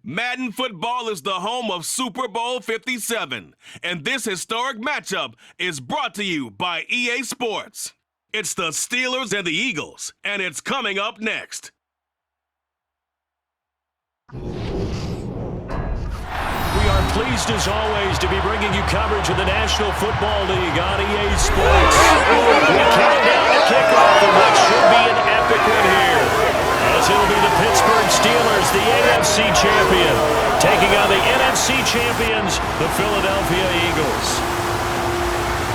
Madden Football is the home of Super Bowl 57, and this historic matchup is brought to you by EA Sports. It's the Steelers and the Eagles, and it's coming up next. We are pleased, as always, to be bringing you coverage of the National Football League on EA Sports. We count down the kickoff of what should be an epic one here, as it'll be the Pittsburgh Steelers, the AFC champion, taking on the NFC champions, the Philadelphia Eagles.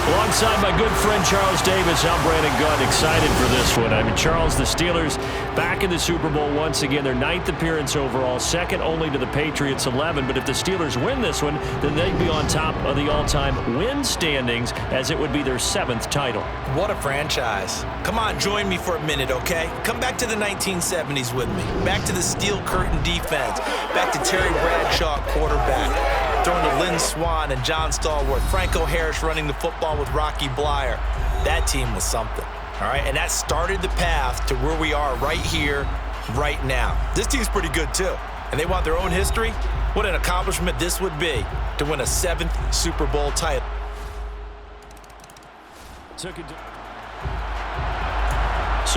Alongside my good friend Charles Davis, I'm Brandon Gunn, excited for this one. I mean, Charles, the Steelers back in the Super Bowl once again, their 9th appearance overall, second only to the Patriots' 11. But if the Steelers win this one, then they'd be on top of the all-time win standings, as it would be their 7th title. What a franchise. Come on, join me for a minute, okay? Come back to the 1970s with me. Back to the steel curtain defense. Back to Terry Bradshaw, quarterback. Throwing to Lynn Swann and John Stallworth. Franco Harris running the football with Rocky Blyer. That team was something, all right? And that started the path to where we are right here, right now. This team's pretty good, too. And they want their own history. What an accomplishment this would be to win a 7th Super Bowl title. So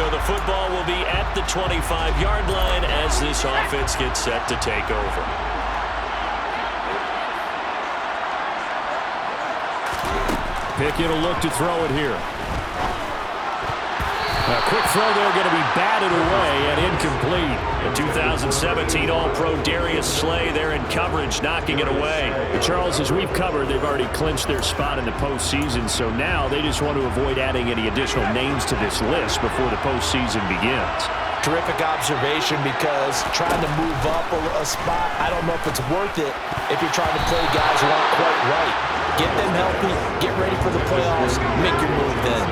the football will be at the 25-yard line as this offense gets set to take over. Pickett will look to throw it here. A quick throw there, going to be batted away and incomplete. The 2017 All-Pro Darius Slay there in coverage, knocking it away. Charles, as we've covered, they've already clinched their spot in the postseason, so now they just want to avoid adding any additional names to this list before the postseason begins. Terrific observation, because trying to move up a spot, I don't know if it's worth it if you're trying to play guys who aren't quite right. Get them healthy, get ready for the playoffs, make your move then.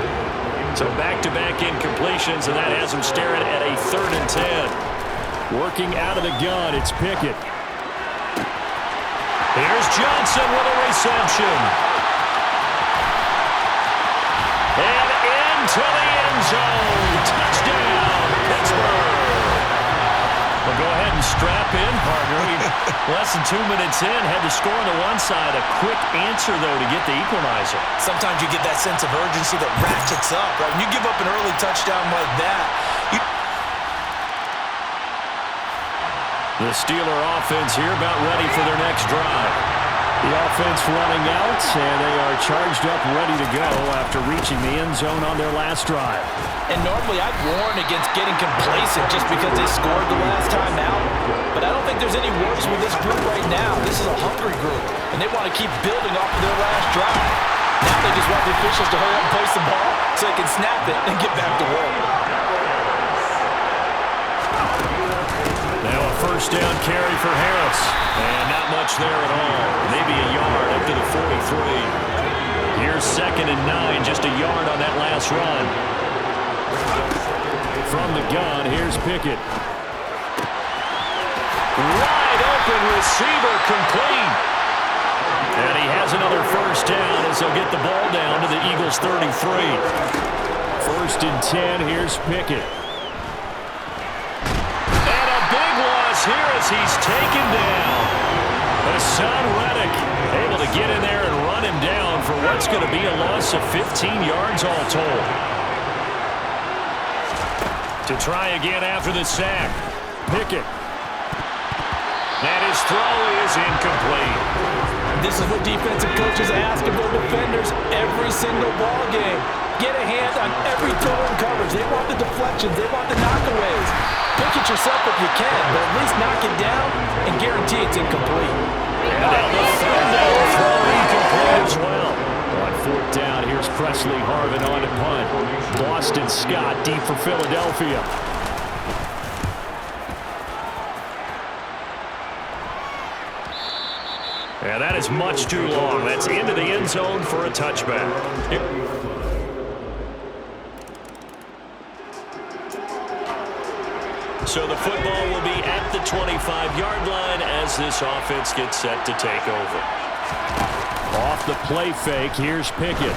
So back-to-back incompletions, and that has them staring at a 3rd and 10. Working out of the gun, it's Pickett. Here's Johnson with a reception. And into the end zone. Touchdown, Pittsburgh. Well, go ahead and strap in, partner. Less than 2 minutes in, had the score on the one side. A quick answer, though, to get the equalizer. Sometimes you get that sense of urgency that ratchets up, right? When you give up an early touchdown like that, The Steeler offense here about ready for their next drive. The offense running out, and they are charged up, ready to go after reaching the end zone on their last drive. And normally I'd warn against getting complacent just because they scored the last time out. But I don't think there's any worries with this group right now. This is a hungry group, and they want to keep building off of their last drive. Now they just want the officials to hurry up and place the ball so they can snap it and get back to work. Now a first down carry for Harris. And not much there at all. Maybe a yard up to the 43. Here's 2nd and 9, just a yard on that last run. From the gun, here's Pickett. Wide open receiver, complete. And he has another first down as they'll get the ball down to the Eagles' 33. 1st and 10, here's Pickett. And a big loss here as he's taken down. Hassan Reddick able to get in there and run him down for what's going to be a loss of 15 yards all told. To try again after the sack, Pickett. And his throw is incomplete. This is what defensive coaches ask of their defenders every single ball game. Get a hand on every throw in coverage. They want the deflections. They want the knockaways. Pick it yourself if you can, but at least knock it down and guarantee it's incomplete. And now the throw incomplete as well. On 4th down, here's Presley Harvin on to punt. Boston Scott deep for Philadelphia. And that is much too long. That's into the end zone for a touchback. So the football will be at the 25-yard line as this offense gets set to take over. Off the play fake, here's Pickett.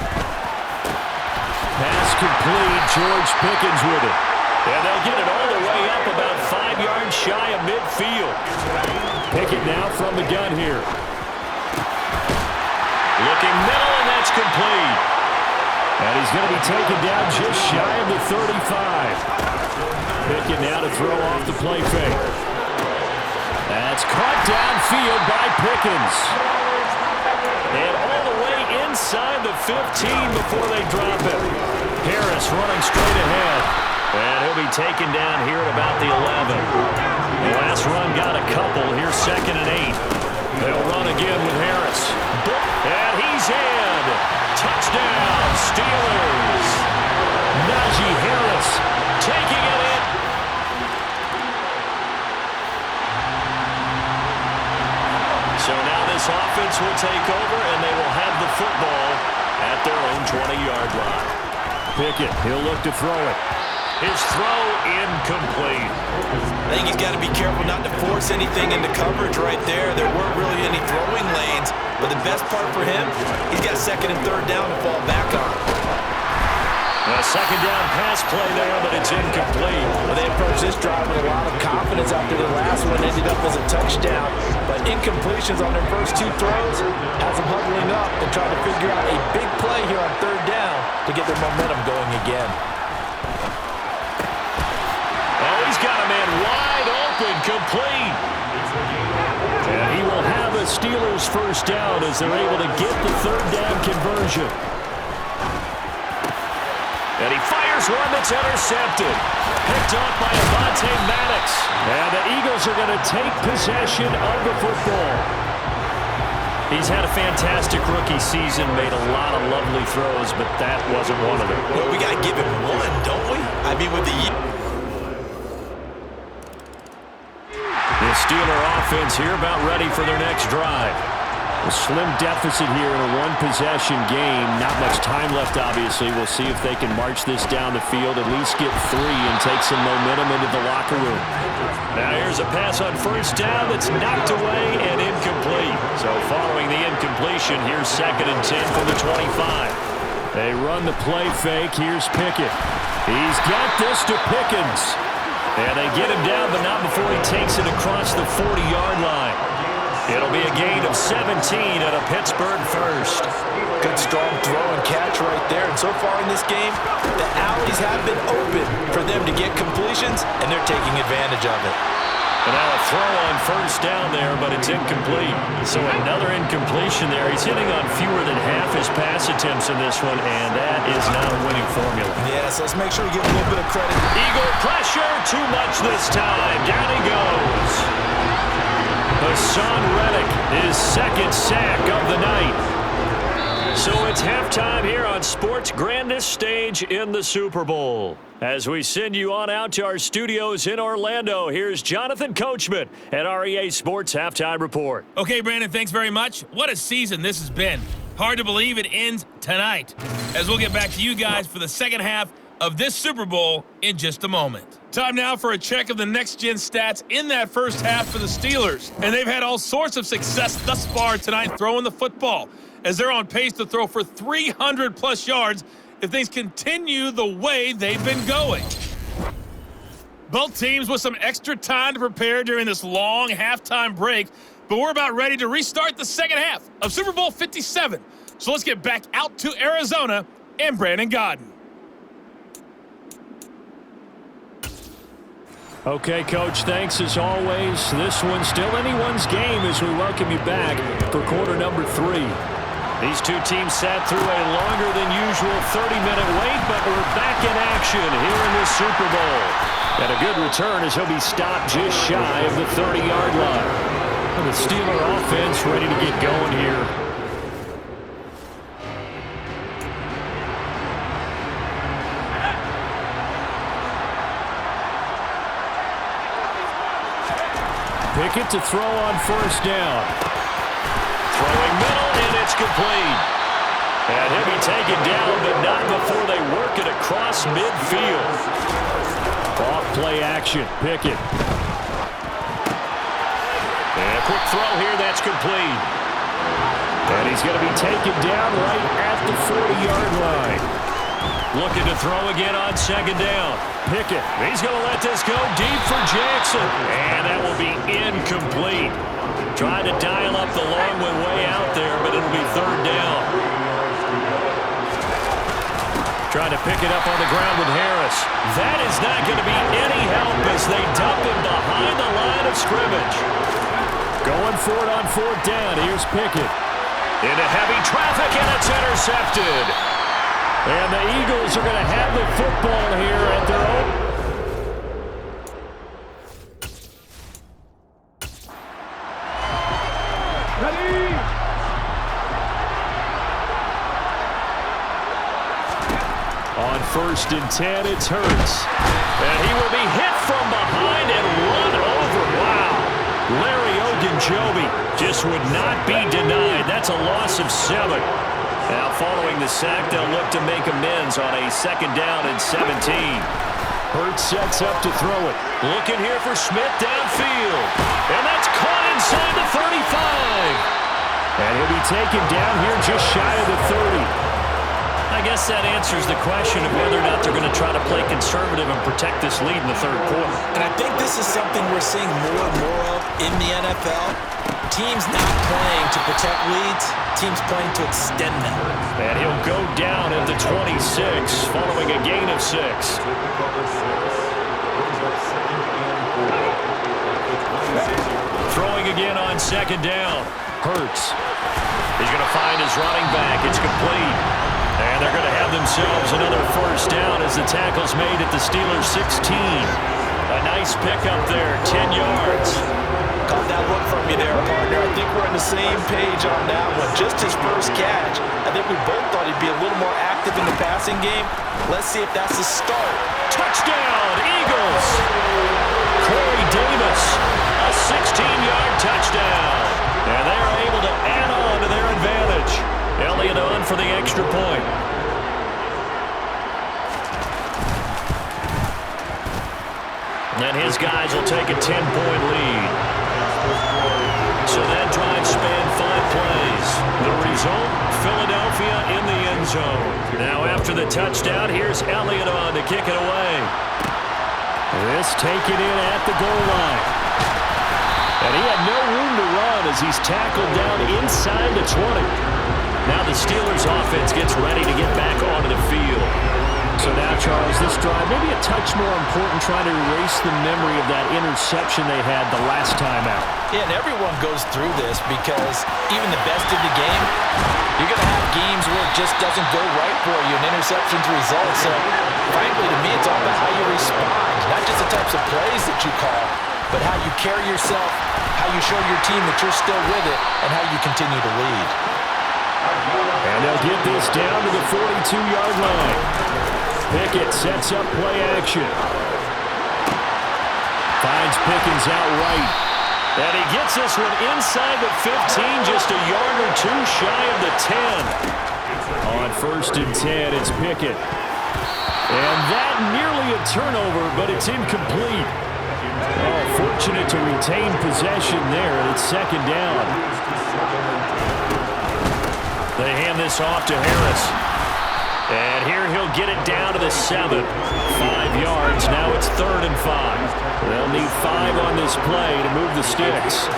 Pass complete. George Pickens with it. And they'll get it all the way up about 5 yards shy of midfield. Pickett now from the gun here. Looking middle, and that's complete. And he's going to be taken down just shy of the 35. Pickett now to throw off the play fake. That's caught downfield by Pickens. And all the way inside the 15 before they drop it. Harris running straight ahead. And he'll be taken down here at about the 11. The last run got a couple. Here's 2nd and 8. They'll run again with Harris. And he's in. Touchdown, Steelers. Najee Harris taking it in. So now this offense will take over, and they will have the football at their own 20-yard line. Pickett, he'll look to throw it. His throw incomplete. I think he's got to be careful not to force anything into coverage right there. There weren't really any throwing lanes, but the best part for him, he's got 2nd and 3rd down to fall back on. A 2nd down pass play there, but it's incomplete. Well, they approached this drive with a lot of confidence after the last one. Ended up as a touchdown, but incompletions on their first 2 throws has them huddling up and trying to figure out a big play here on 3rd down to get their momentum going again. Oh, he's got a man wide open, complete. And he will have a Steelers first down as they're able to get the 3rd down conversion. And he fires one that's intercepted. Picked off by Avonte Maddox. And the Eagles are going to take possession of the football. He's had a fantastic rookie season, made a lot of lovely throws, but that wasn't one of them. Well, we got to give him one, don't we? I mean, with the Steeler offense here about ready for their next drive. A slim deficit here in a one-possession game. Not much time left, obviously. We'll see if they can march this down the field, at least get 3 and take some momentum into the locker room. Now here's a pass on 1st down that's knocked away and incomplete. So following the incompletion, here's 2nd and 10 from the 25. They run the play fake. Here's Pickett. He's got this to Pickens. And they get him down, but not before he takes it across the 40-yard line. It'll be a gain of 17 at a Pittsburgh first. Good strong throw and catch right there. And so far in this game, the alleys have been open for them to get completions, and they're taking advantage of it. And now a throw on 1st down there, but it's incomplete. So another incompletion there. He's hitting on fewer than half his pass attempts in this one, and that is not a winning formula. Yes, let's make sure we give him a little bit of credit. Eagle pressure, too much this time. Down he goes. Hassan Reddick, his 2nd sack of the night. So it's halftime here on sports' grandest stage in the Super Bowl. As we send you on out to our studios in Orlando, here's Jonathan Coachman at REA Sports Halftime Report. Okay, Brandon, thanks very much. What a season this has been. Hard to believe it ends tonight, as we'll get back to you guys for the second half of this Super Bowl in just a moment. Time now for a check of the next-gen stats in that first half for the Steelers. And they've had all sorts of success thus far tonight throwing the football, as they're on pace to throw for 300-plus yards if things continue the way they've been going. Both teams with some extra time to prepare during this long halftime break, but we're about ready to restart the second half of Super Bowl 57. So let's get back out to Arizona and Brandon Gaudin. Okay, Coach, thanks as always. This one's still anyone's game as we welcome you back for quarter number 3. These two teams sat through a longer than usual 30-minute wait, but we're back in action here in the Super Bowl. And a good return as he'll be stopped just shy of the 30-yard line. And the Steeler offense ready to get going here. Pickett to throw on 1st down. Throwing middle, and it's complete. And he'll be taken down, but not before they work it across midfield. Off play action, Pickett. And a quick throw here, that's complete. And he's going to be taken down right at the 40-yard line. Looking to throw again on second down. Pickett, he's going to let this go deep for Jackson. And that will be incomplete. Trying to dial up the long way out there, but it'll be third down. Trying to pick it up on the ground with Harris. That is not going to be any help as they dump him behind the line of scrimmage. Going for it on fourth down. Here's Pickett. Into heavy traffic, and it's intercepted. And the Eagles are going to have the football here at their own. Ready? On 1st and 10, it's Hurts. And he will be hit from behind and run over. Wow. Larry Ogunjobi just would not be denied. That's a loss of 7. Now following the sack, they'll look to make amends on a 2nd down and 17. Hurts sets up to throw it. Looking here for Smith downfield. And that's caught inside the 35. And he'll be taken down here just shy of the 30. I guess that answers the question of whether or not they're going to try to play conservative and protect this lead in the 3rd quarter. And I think this is something we're seeing more and more of in the NFL. Teams not playing to protect leads, teams playing to extend them. And he'll go down at the 26 following a gain of 6. Throwing again on 2nd down. Hurts. He's going to find his running back. It's complete. And they're going to have themselves another 1st down as the tackle's made at the Steelers' 16. A nice pickup there, 10 yards. Caught that look from you there, partner. I think we're on the same page on that one. Just his first catch. I think we both thought he'd be a little more active in the passing game. Let's see if that's the start. Touchdown, Eagles! Corey Davis, a 16-yard touchdown. And they are able to add on to their advantage. Elliott on for the extra point. And his guys will take a 10-point lead. So that drive spanned 5 plays. The result, Philadelphia in the end zone. Now after the touchdown, here's Elliott on to kick it away. This taken in at the goal line. And he had no room to run as he's tackled down inside the 20. Now the Steelers offense gets ready to get back onto the field. So now, Charles, this drive maybe a touch more important, trying to erase the memory of that interception they had the last time out. Yeah, and everyone goes through this because even the best in the game, you're going to have games where it just doesn't go right for you, and interceptions result. So, frankly, to me, it's all about how you respond, not just the types of plays that you call, but how you carry yourself, how you show your team that you're still with it, and how you continue to lead. And they'll get this down to the 42-yard line. Pickett sets up play action. Finds Pickens out right. And he gets this one inside the 15, just a yard or 2 shy of the 10. On 1st and 10, it's Pickett. And that nearly a turnover, but it's incomplete. Oh, fortunate to retain possession there. It's 2nd down. They hand this off to Harris. And here he'll get it down to the 7. 5 yards. Now it's 3rd and 5. They'll need 5 on this play to move the sticks.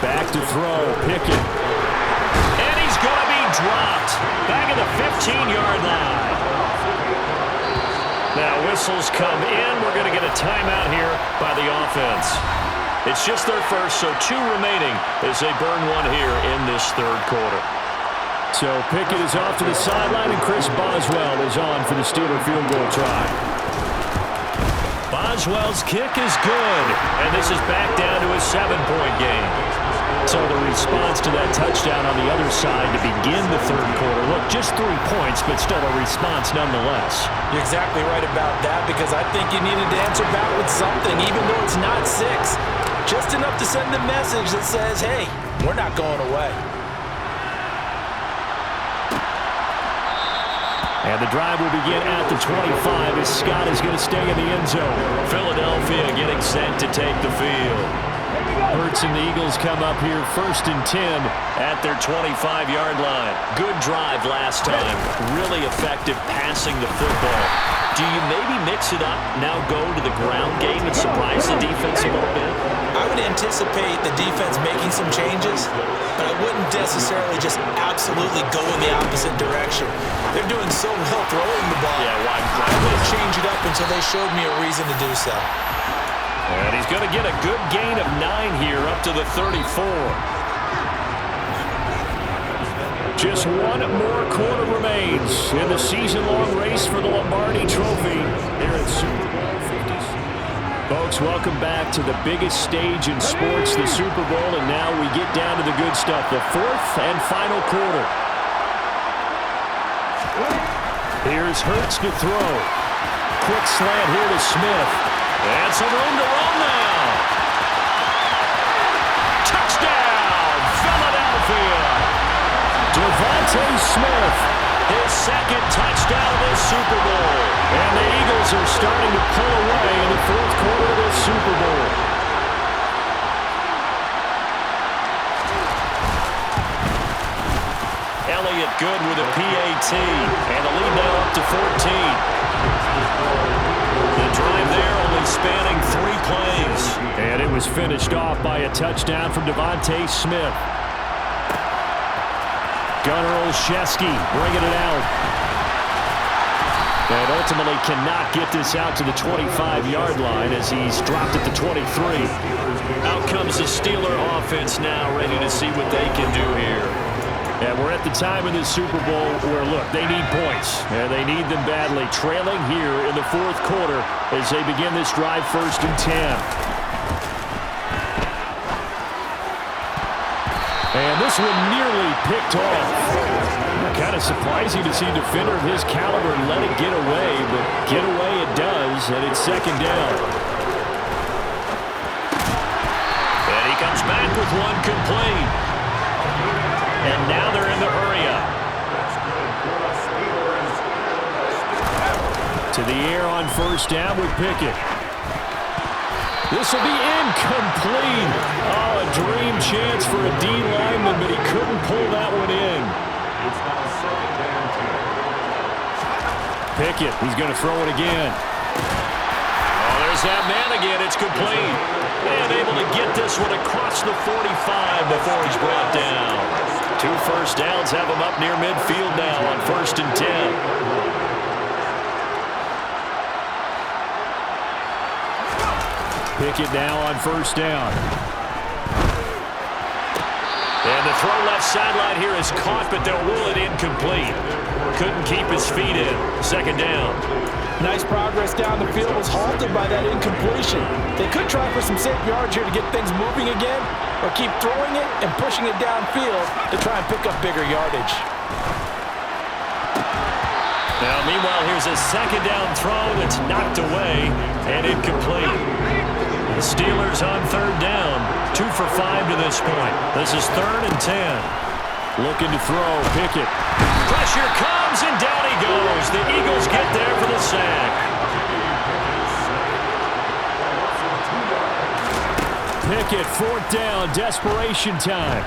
Back to throw. Pickett. And he's going to be dropped. Back at the 15-yard line. Now whistles come in. We're going to get a timeout here by the offense. It's just their first, so 2 remaining as they burn 1 here in this 3rd quarter. So Pickett is off to the sideline, and Chris Boswell is on for the Steeler field goal try. Boswell's kick is good, and this is back down to a 7-point game. So the response to that touchdown on the other side to begin the 3rd quarter. Look, just 3 points, but still a response nonetheless. You're exactly right about that, because I think you needed to answer back with something, even though it's not 6. Just enough to send a message that says, hey, we're not going away. And the drive will begin at the 25 as Scott is going to stay in the end zone. Philadelphia getting set to take the field. Hurts and the Eagles come up here 1st and 10 at their 25-yard line. Good drive last time. Really effective passing the football. Do you maybe mix it up, now go to the ground game and surprise the defense a little bit? I would anticipate the defense making some changes, but I wouldn't necessarily just absolutely go in the opposite direction. They're doing so well throwing the ball. Yeah, why? I would change it up until they showed me a reason to do so. And he's going to get a good gain of 9 here up to the 34. Just one more quarter remains in the season-long race for the Lombardi Trophy here at Super Bowl 50. Folks, welcome back to the biggest stage in sports, the Super Bowl, and now we get down to the good stuff, the 4th and final quarter. Here's Hurts to throw. Quick slant here to Smith. And some room to run now. Touchdown, Philadelphia. Devontae Smith, his 2nd touchdown of this Super Bowl. And the Eagles are starting to pull away in the 4th quarter of this Super Bowl. Elliott good with a PAT. And the lead now up to 14. The drive there only spanning 3 plays. And it was finished off by a touchdown from Devontae Smith. Gunnar Olszewski bringing it out. And ultimately cannot get this out to the 25-yard line as he's dropped at the 23. Out comes the Steeler offense now, ready to see what they can do here. And we're at the time in the Super Bowl where, look, they need points. And they need them badly. Trailing here in the 4th quarter as they begin this drive 1st and 10. And this one nearly picked off. Kind of surprising to see a defender of his caliber let it get away, but get away it does, and it's 2nd down. And he comes back with one complete. And now they're in the hurry-up. To the air on 1st down with Pickett. This will be incomplete. Oh, a dream chance for a D lineman, but he couldn't pull that one in. Pickett, he's going to throw it again. Oh, there's that man again. It's complete. And able to get this one across the 45 before he's brought down. 2 first downs have him up near midfield now on 1st and 10. Pickett now on 1st down. And the throw left sideline here is caught, but they'll rule it incomplete. Couldn't keep his feet in. 2nd down. Nice progress down the field was halted by that incompletion. They could try for some safe yards here to get things moving again, or keep throwing it and pushing it downfield to try and pick up bigger yardage. Now, meanwhile, here's a 2nd down throw that's knocked away and incomplete. The Steelers on 3rd down, 2 for 5 to this point. This is 3rd and 10. Looking to throw, Pickett. Pressure comes, and down he goes. The Eagles get there for the sack. Pickett, 4th down, desperation time.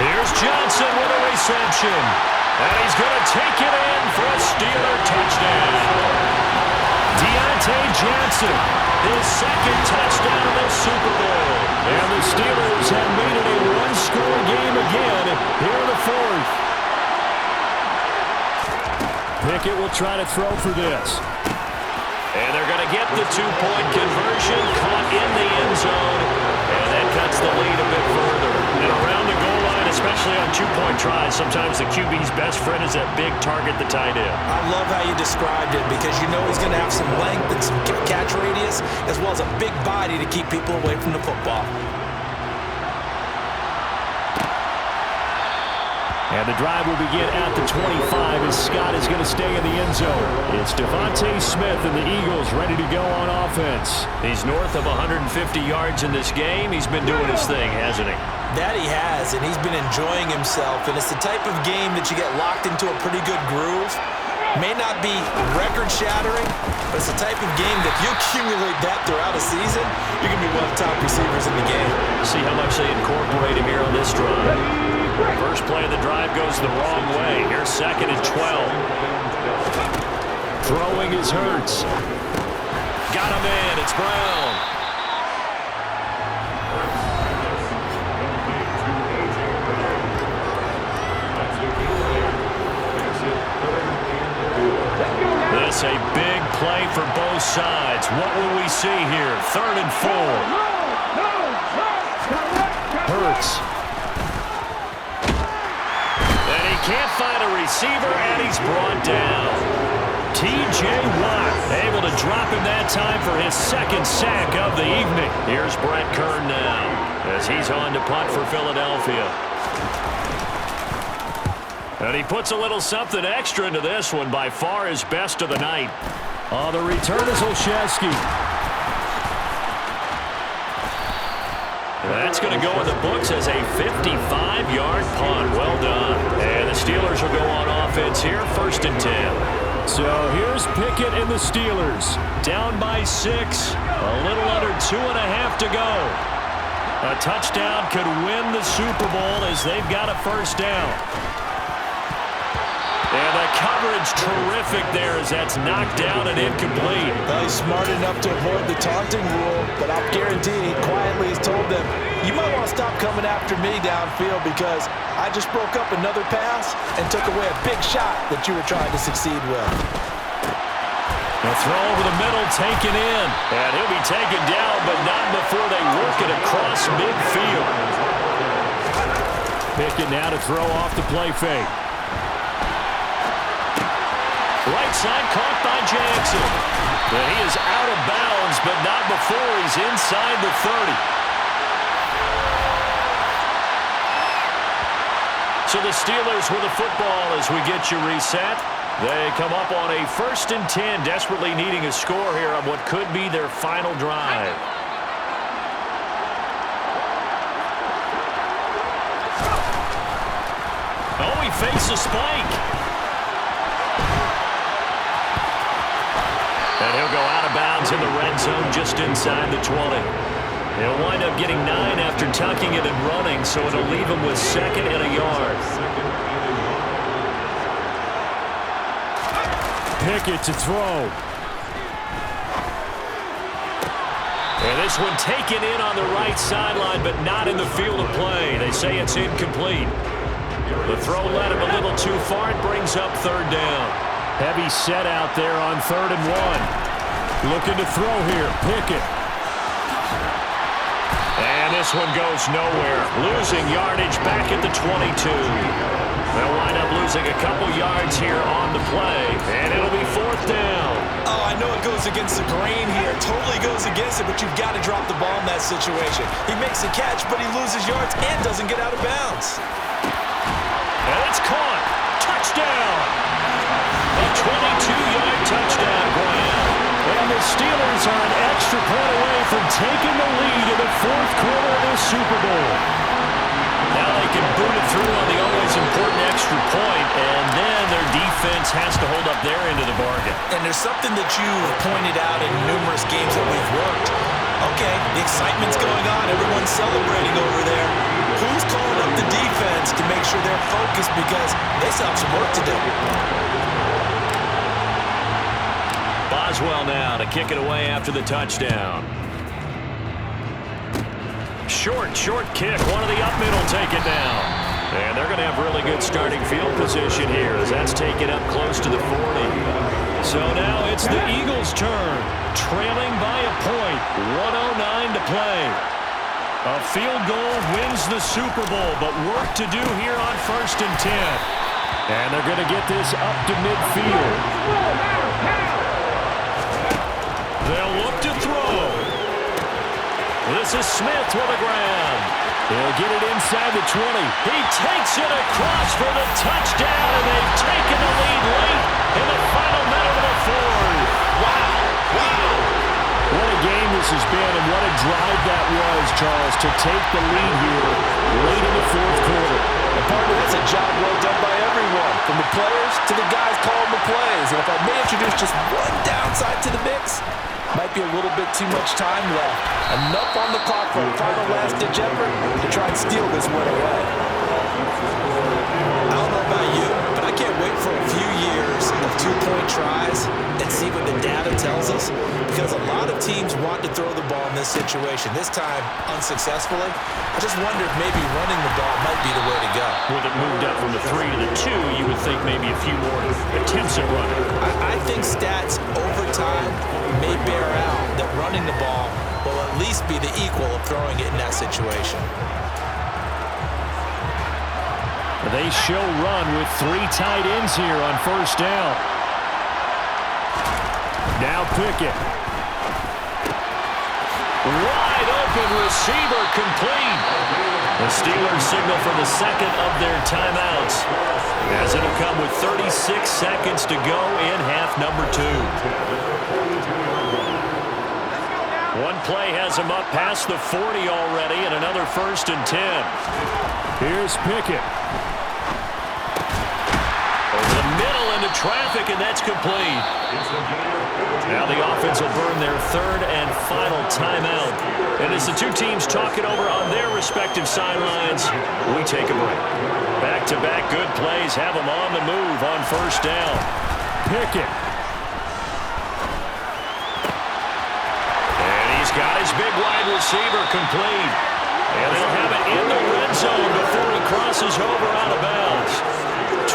Here's Johnson with a reception. And he's going to take it in for a Steeler touchdown. Deontay Johnson, his 2nd touchdown of the Super Bowl. And the Steelers have made it a 1-score game again here in the 4th. Pickett will try to throw for this. And they're going to get the 2-point conversion, caught in the end zone. And that cuts the lead a bit further. And around the goal line, especially on 2-point tries, sometimes the QB's best friend is that big target, the tight end. I love how you described it because you know he's going to have some length and some catch radius as well as a big body to keep people away from the football. And the drive will begin at the 25 as Scott is going to stay in the end zone. It's Devontae Smith and the Eagles ready to go on offense. He's north of 150 yards in this game. He's been doing his thing, hasn't he? That he has, and he's been enjoying himself. And it's the type of game that you get locked into a pretty good groove. May not be record-shattering, but it's the type of game that if you accumulate that throughout a season, you're going to be one of the top receivers in the game. See how much they incorporate him here on this drive. First play of the drive goes the wrong way. Here's 2nd and 12. Throwing is Hurts. Got him in. It's Brown. This a big play for both sides. What will we see here? 3rd and 4. Hurts. And he can't find a receiver, and he's brought down. T.J. Watt able to drop him that time for his 2nd sack of the evening. Here's Brett Kern now as he's on to punt for Philadelphia. And he puts a little something extra into this one, by far his best of the night. On the return is Olszewski. That's going to go in the books as a 55-yard punt. Well done. And the Steelers will go on offense here, 1st and 10. So here's Pickett and the Steelers. Down by 6. A little under 2.5 to go. A touchdown could win the Super Bowl as they've got a 1st down. And the coverage terrific there as that's knocked down and incomplete. Well, he's smart enough to avoid the taunting rule, but I'll guarantee he quietly has told them, you might want to stop coming after me downfield because I just broke up another pass and took away a big shot that you were trying to succeed with. A throw over the middle taken in. And he'll be taken down, but not before they work it across midfield. Pickett now to throw off the play fake. Right side caught by Jackson. And he is out of bounds, but not before he's inside the 30. So the Steelers with the football as we get you reset. They come up on a 1st and 10, desperately needing a score here on what could be their final drive. Oh, he fakes a spike. And he'll go out of bounds in the red zone just inside the 20. He'll wind up getting 9 after tucking it and running, so it'll leave him with 2nd and a yard. Pickett to throw. And this one taken in on the right sideline, but not in the field of play. They say it's incomplete. The throw led him a little too far. It brings up 3rd down. Heavy set out there on 3rd and 1. Looking to throw here. Pickett. And this one goes nowhere. Losing yardage back at the 22. They'll wind up losing a couple yards here on the play. And it'll be 4th down. Oh, I know it goes against the grain here. Totally goes against it, but you've got to drop the ball in that situation. He makes a catch, but he loses yards and doesn't get out of bounds. And it's caught. Touchdown. A 22-yard touchdown grab. And the Steelers are an extra point away from taking the lead in the 4th quarter of this Super Bowl. Now they can boot it through on the always important extra point, and then their defense has to hold up their end of the bargain. And there's something that you've pointed out in numerous games that we've worked. Okay, the excitement's going on. Everyone's celebrating over there. Who's calling up the defense to make sure they're focused because they still have some work to do? Boswell now to kick it away after the touchdown. Short kick. One of the up middle take it down. And they're going to have really good starting field position here as that's taken up close to the 40. So now it's the Eagles' turn. Trailing by a point. 1:09 to play. A field goal wins the Super Bowl, but work to do here on 1st and 10. And they're going to get this up to midfield. They'll look to throw. This is Smith with a grab. He'll get it inside the 20. He takes it across for the touchdown, and they've taken the lead late in the final minute of the 4th. Wow. What a game this has been, and what a drive that was, Charles, to take the lead here late in the 4th quarter. And partner, that's a job well done by everyone. everyone, from the players to the guys calling the plays. And if I may introduce just one downside to the mix, might be a little bit too much time left. Enough on the clock for a final last-ditch effort to try and steal this one away. I don't know about you, but I can't wait for a few years of two-point tries and see what the data tells us, because a lot of teams want to throw the ball in this situation, this time unsuccessfully. I just wonder if maybe running the ball might be the way to go. With it moved up from the 3 to the 2, you would think maybe a few more attempts at running. I think stats over time may bear out that running the ball will at least be the equal of throwing it in that situation. They show run with 3 tight ends here on first down. Now Pickett. Wide open receiver complete. The Steelers signal for the second of their timeouts, as it'll come with 36 seconds to go in half number 2. One play has him up past the 40 already, and another 1st and 10. Here's Pickett. Over the middle into traffic, and that's complete. Now the offense will burn their 3rd and final timeout. And as the two teams talk it over on their respective sidelines, we take a break. Back-to-back good plays have them on the move on first down. Pickett. And he's got his big wide receiver complete. And they'll have it in the red zone before he crosses over out of bounds.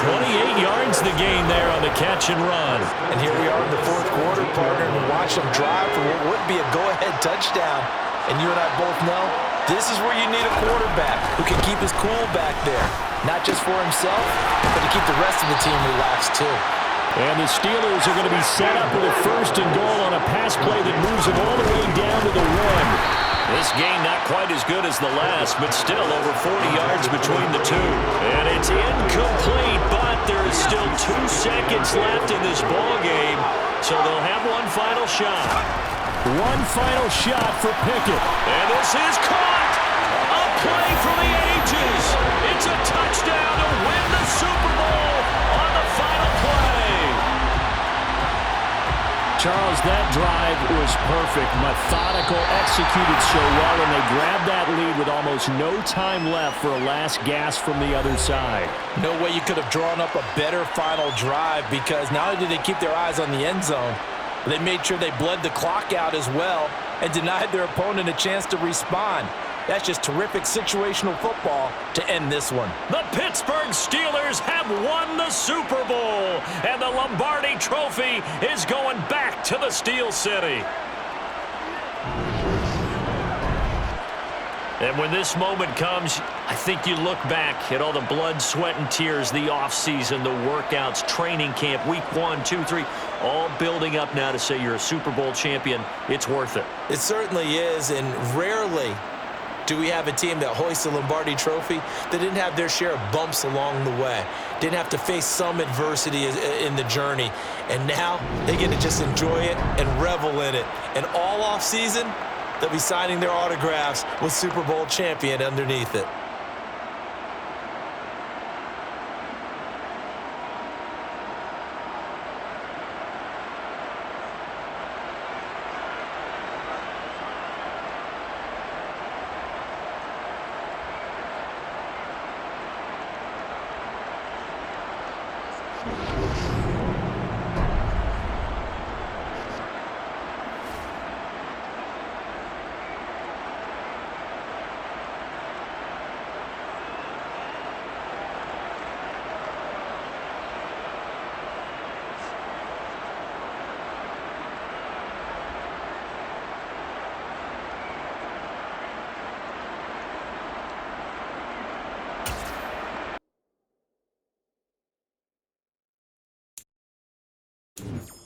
28 yards the gain there on the catch and run. And here we are in the 4th quarter, partner, and watch them drive for what would be a go-ahead touchdown. And you and I both know this is where you need a quarterback who can keep his cool back there. Not just for himself, but to keep the rest of the team relaxed too. And the Steelers are going to be set up with a 1st and goal on a pass play that moves them all the way down to the 1. This game not quite as good as the last, but still over 40 yards between the two. And it's incomplete, but there is still 2 seconds left in this ball game, so they'll have one final shot. One final shot for Pickett. And this is caught! A play for the ages! It's a touchdown to win the Super Bowl on the final play! Charles, that drive was perfect. Methodical, executed so well, and they grabbed that lead with almost no time left for a last gasp from the other side. No way you could have drawn up a better final drive, because not only did they keep their eyes on the end zone, but they made sure they bled the clock out as well and denied their opponent a chance to respond. That's just terrific situational football to end this one. The Pittsburgh Steelers have won the Super Bowl, and the Lombardi Trophy is going back to the Steel City. And when this moment comes, I think you look back at all the blood, sweat, and tears, the offseason, the workouts, training camp, week 1, 2, 3, all building up now to say you're a Super Bowl champion. It's worth it. It certainly is, and rarely do we have a team that hoists a Lombardi Trophy that didn't have their share of bumps along the way, didn't have to face some adversity in the journey, and now they get to just enjoy it and revel in it. And all offseason, they'll be signing their autographs with Super Bowl champion underneath it. You